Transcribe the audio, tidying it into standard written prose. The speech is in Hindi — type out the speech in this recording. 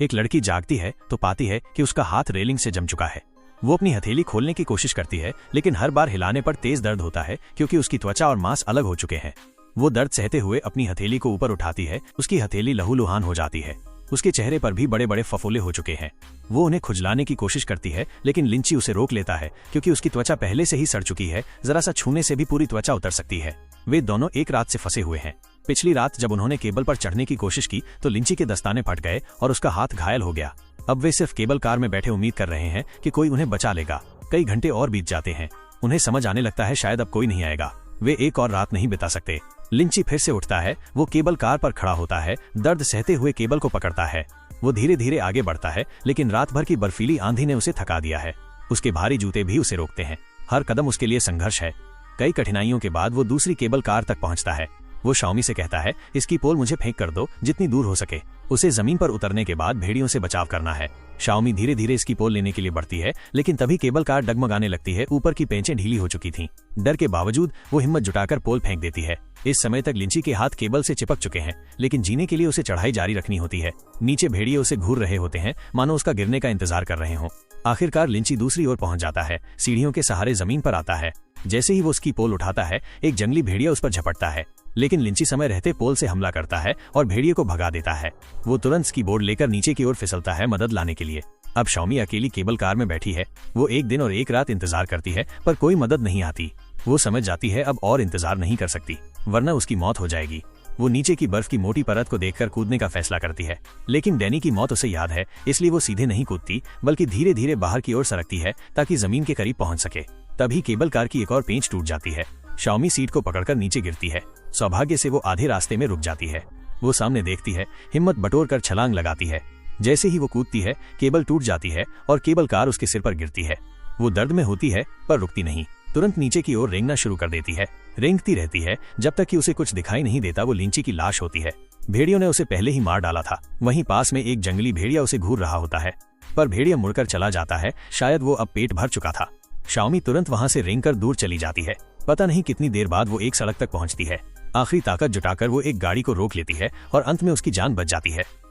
एक लड़की जागती है तो पाती है कि उसका हाथ रेलिंग से जम चुका है। वो अपनी हथेली खोलने की कोशिश करती है, लेकिन हर बार हिलाने पर तेज दर्द होता है क्योंकि उसकी त्वचा और मांस अलग हो चुके हैं। वो दर्द सहते हुए अपनी हथेली को ऊपर उठाती है। उसकी हथेली लहूलुहान हो जाती है। उसके चेहरे पर भी बड़े बड़े फफोले हो चुके हैं। वो उन्हें खुजलाने की कोशिश करती है, लेकिन लिंची उसे रोक लेता है क्योंकि उसकी त्वचा पहले से ही सड़ चुकी है। जरा सा छूने से भी पूरी त्वचा उतर सकती है। वे दोनों एक रात से फंसे हुए हैं। पिछली रात जब उन्होंने केबल पर चढ़ने की कोशिश की तो लिंची के दस्ताने फट गए और उसका हाथ घायल हो गया। अब वे सिर्फ केबल कार में बैठे उम्मीद कर रहे हैं कि कोई उन्हें बचा लेगा। कई घंटे और बीत जाते हैं। उन्हें समझ आने लगता है शायद अब कोई नहीं आएगा। वे एक और रात नहीं बिता सकते। लिंची फिर से उठता है। वो केबल कार पर खड़ा होता है, दर्द सहते हुए केबल को पकड़ता है। वो धीरे धीरे आगे बढ़ता है, लेकिन रात भर की बर्फीली आंधी ने उसे थका दिया है। उसके भारी जूते भी उसे रोकते हैं। हर कदम उसके लिए संघर्ष है। कई कठिनाइयों के बाद वो दूसरी केबल कार तक पहुंचता है। वो शाओमी से कहता है, इसकी पोल मुझे फेंक कर दो जितनी दूर हो सके। उसे जमीन पर उतरने के बाद भेड़ियों से बचाव करना है। शाओमी धीरे धीरे इसकी पोल लेने के लिए बढ़ती है, लेकिन तभी केबल कार डगमगाने लगती है। ऊपर की पेंचें ढीली हो चुकी थीं। डर के बावजूद वो हिम्मत जुटाकर पोल फेंक देती है। इस समय तक लिंची के हाथ केबल से चिपक चुके हैं, लेकिन जीने के लिए उसे चढ़ाई जारी रखनी होती है। नीचे भेड़िए उसे घूर रहे होते हैं, मानो उसका गिरने का इंतजार कर रहे हों। आखिरकार लिंची दूसरी ओर पहुंच जाता है। सीढ़ियों के सहारे जमीन पर आता है। जैसे ही वो उसकी पोल उठाता है, एक जंगली भेड़िया उस पर झपटता है, लेकिन लिंची समय रहते पोल से हमला करता है और भेड़िए को भगा देता है। वो तुरंत स्की बोर्ड लेकर नीचे की ओर फिसलता है मदद लाने के लिए। अब शाओमी अकेली केबल कार में बैठी है। वो एक दिन और एक रात इंतजार करती है, पर कोई मदद नहीं आती। वो समझ जाती है अब और इंतजार नहीं कर सकती, वरना उसकी मौत हो जाएगी। वो नीचे की बर्फ की मोटी परत को देखकर कूदने का फैसला करती है, लेकिन डैनी की मौत उसे याद है, इसलिए वो सीधे नहीं कूदती, बल्कि धीरे धीरे बाहर की ओर सरकती है ताकि जमीन के करीब पहुंच सके। तभी केबल कार की एक और पेंच टूट जाती है। शाओमी सीट को पकड़कर नीचे गिरती है। सौभाग्य से वो आधे रास्ते में रुक जाती है। वो सामने देखती है, हिम्मत बटोर कर छलांग लगाती है। जैसे ही वो कूदती है, केबल टूट जाती है और केबल कार उसके सिर पर गिरती है। वो दर्द में होती है, पर रुकती नहीं। तुरंत नीचे की ओर रेंगना शुरू कर देती है। रेंगती रहती है जब तक कि उसे कुछ दिखाई नहीं देता। वो लिंची की लाश होती है। भेड़ियों ने उसे पहले ही मार डाला था। वहीं पास में एक जंगली भेड़िया उसे घूर रहा होता है, पर भेड़िया मुड़कर चला जाता है। शायद वो अब पेट भर चुका था। शाओमी तुरंत वहां से रेंगकर दूर चली जाती है। पता नहीं कितनी देर बाद वो एक सड़क तक पहुंचती है। आखिरी ताकत जुटाकर वो एक गाड़ी को रोक लेती है और अंत में उसकी जान बच जाती है।